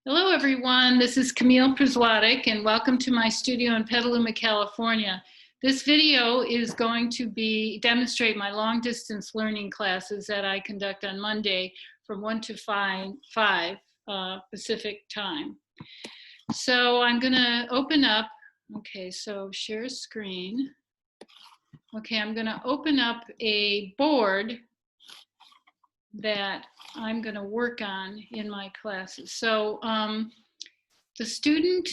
Hello, everyone. This is Camille Przewodek, and welcome to my studio in Petaluma, California. This video is going to demonstrate my long-distance learning classes that I conduct on Monday from 1 to 5 Pacific time. So I'm going to open up. Okay, so share screen. Okay, I'm going to open up a board that I'm going to work on in my classes. So the student,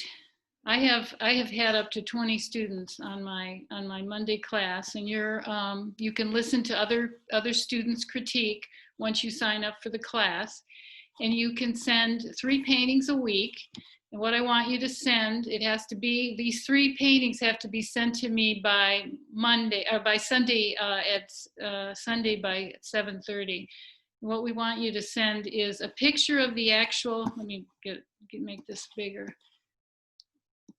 I have had up to 20 students on my Monday class, and you can listen to other students' critique once you sign up for the class, and you can send 3 paintings a week. And what I want you to send, these 3 paintings have to be sent to me by Monday or by Sunday Sunday by 7:30. What we want you to send is a picture of the actual, let me make this bigger.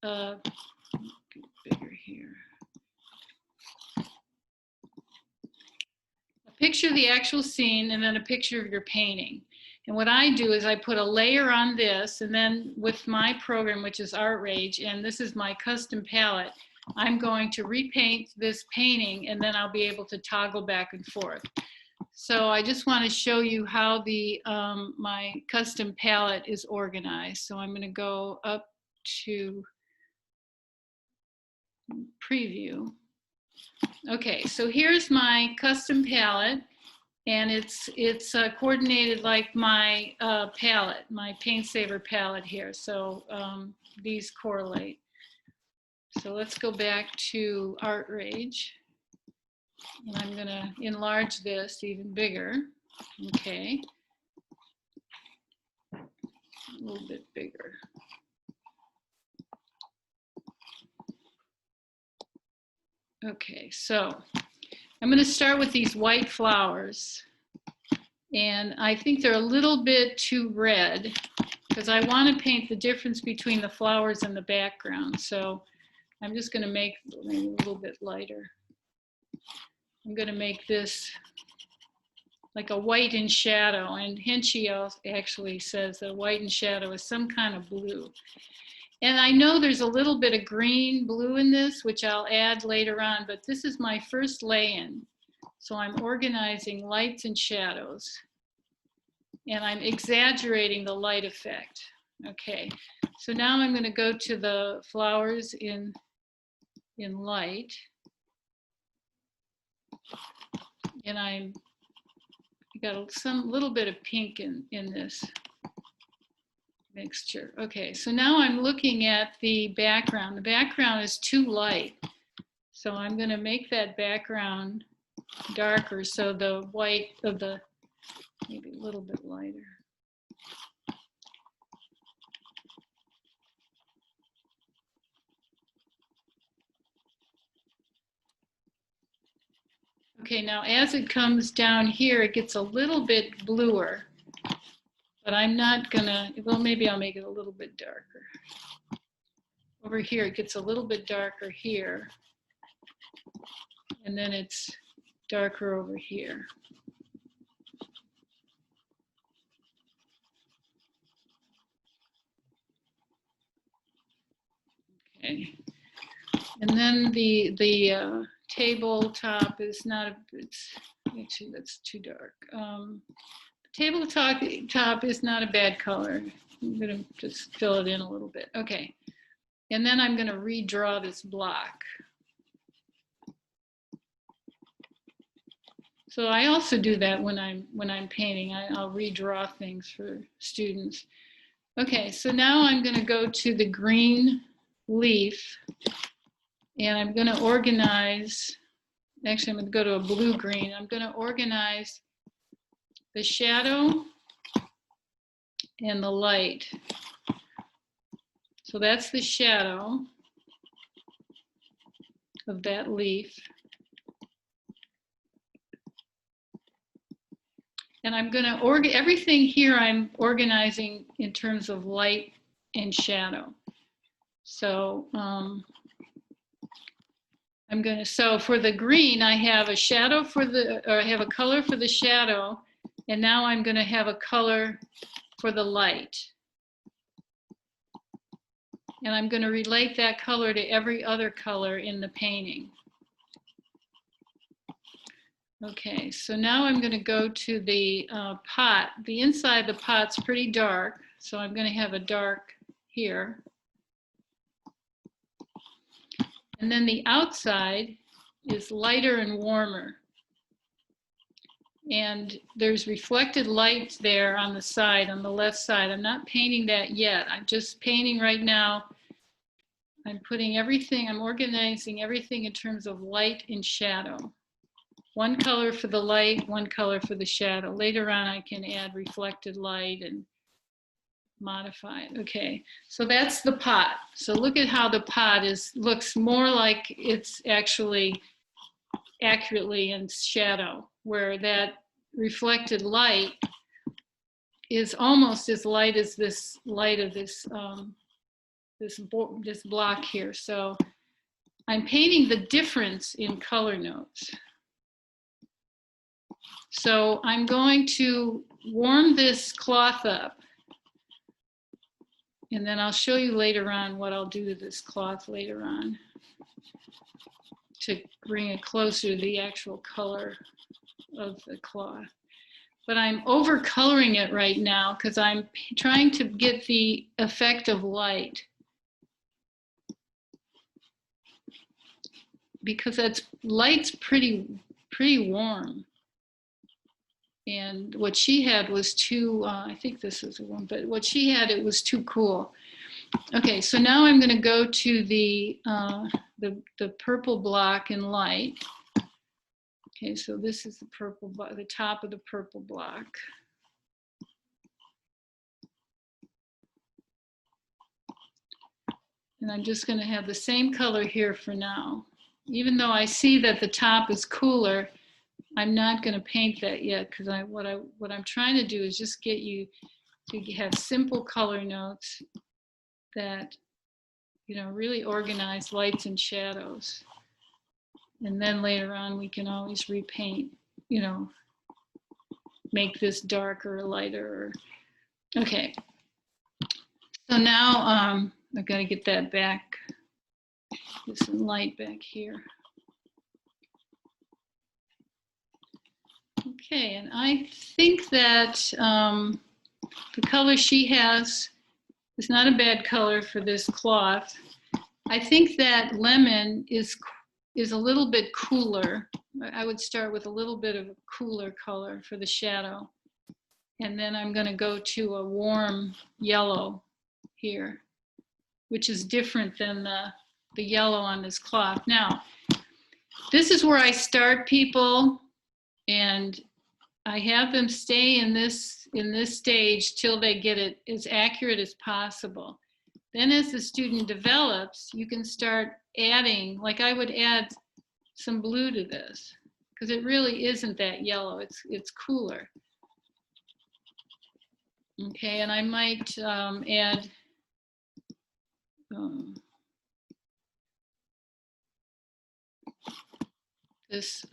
Bigger here. A picture of the actual scene and then a picture of your painting. And what I do is I put a layer on this, and then with my program, which is Art Rage, and this is my custom palette, I'm going to repaint this painting, and then I'll be able to toggle back and forth. So I just want to show you how my custom palette is organized. So I'm going to go up to preview. Okay, so here's my custom palette, and it's coordinated like my palette, my Paint Saver palette here. So these correlate. So let's go back to Art Rage. And I'm going to enlarge this even bigger. Okay. A little bit bigger. Okay, so I'm going to start with these white flowers. And I think they're a little bit too red because I want to paint the difference between the flowers and the background. So I'm just going to make maybe a little bit lighter. I'm going to make this like a white in shadow, and Hinchy actually says that white in shadow is some kind of blue. And I know there's a little bit of green blue in this, which I'll add later on, but this is my first lay-in. So I'm organizing lights and shadows, and I'm exaggerating the light effect. Okay, so now I'm going to go to the flowers in light. And I got some little bit of pink in this mixture. Okay, so now I'm looking at the background. The background is too light. So I'm going to make that background darker so the white of the, maybe a little bit lighter. Okay, now as it comes down here, it gets a little bit bluer, but I'm not gonna, well, maybe I'll make it a little bit darker. Over here, it gets a little bit darker here, and then it's darker over here. Okay, and then the tabletop is not, actually that's too dark. Tabletop is not a bad color. I'm gonna just fill it in a little bit. Okay, and then I'm gonna redraw this block. So I also do that when I'm painting. I'll redraw things for students. Okay, so now I'm gonna go to the green leaf, and I'm going to organize, actually I'm going to go to a blue-green. I'm going to organize the shadow and the light. So that's the shadow of that leaf. And I'm going to everything here I'm organizing in terms of light and shadow. So so for the green, I have a shadow I have a color for the shadow, and now I'm going to have a color for the light. And I'm going to relate that color to every other color in the painting. Okay, so now I'm going to go to the pot. The inside of the pot's pretty dark, so I'm going to have a dark here. And then the outside is lighter and warmer. And there's reflected light there on the side, on the left side. I'm not painting that yet. I'm just painting right now. I'm putting everything, I'm organizing everything in terms of light and shadow. One color for the light, one color for the shadow. Later on, I can add reflected light and modify it. Okay, so that's the pot. So look at how the pot looks more like it's actually accurately in shadow, where that reflected light is almost as light as this light of this this block here. So I'm painting the difference in color notes. So I'm going to warm this cloth up, and then I'll show you later on what I'll do to this cloth later on to bring it closer to the actual color of the cloth. But I'm over coloring it right now because I'm trying to get the effect of light. Because light's pretty warm. And what she had was too, I think this is the one, but what she had, it was too cool. Okay, so now I'm going to go to the purple block in light. Okay, so this is the purple, the top of the purple block. And I'm just going to have the same color here for now. Even though I see that the top is cooler, I'm not going to paint that yet because what I'm trying to do is just get you to have simple color notes that, you know, really organize lights and shadows. And then later on we can always repaint, you know, make this darker or lighter. Okay. So now I've got to get that back, get some light back here. Okay, and I think that the color she has is not a bad color for this cloth. I think that lemon is a little bit cooler. I would start with a little bit of a cooler color for the shadow. And then I'm going to go to a warm yellow here, which is different than the yellow on this cloth. Now, this is where I start people, and I have them stay in this stage till they get it as accurate as possible. Then as the student develops, you can start adding, like I would add some blue to this, because it really isn't that yellow, it's cooler. Okay, and I might add this,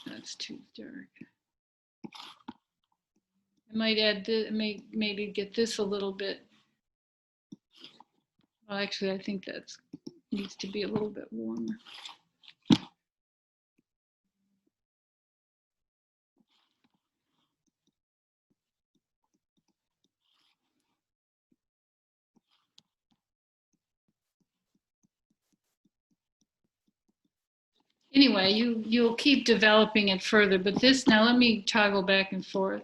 that's too dark. I might add this, maybe get this a little bit. Well, actually, I think that needs to be a little bit warmer. Anyway, you'll keep developing it further, but this, now let me toggle back and forth.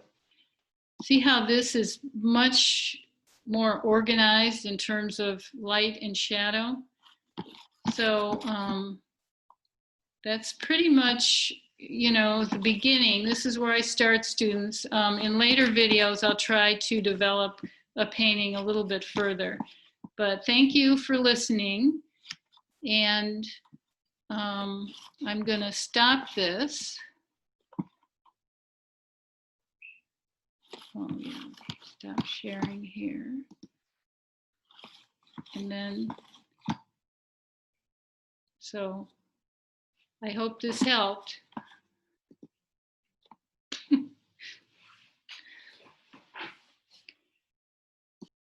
See how this is much more organized in terms of light and shadow? So that's pretty much, you know, the beginning. This is where I start students. In later videos, I'll try to develop a painting a little bit further. But thank you for listening. And I'm going to stop this. Oh, yeah. Stop sharing here. And then, so I hope this helped.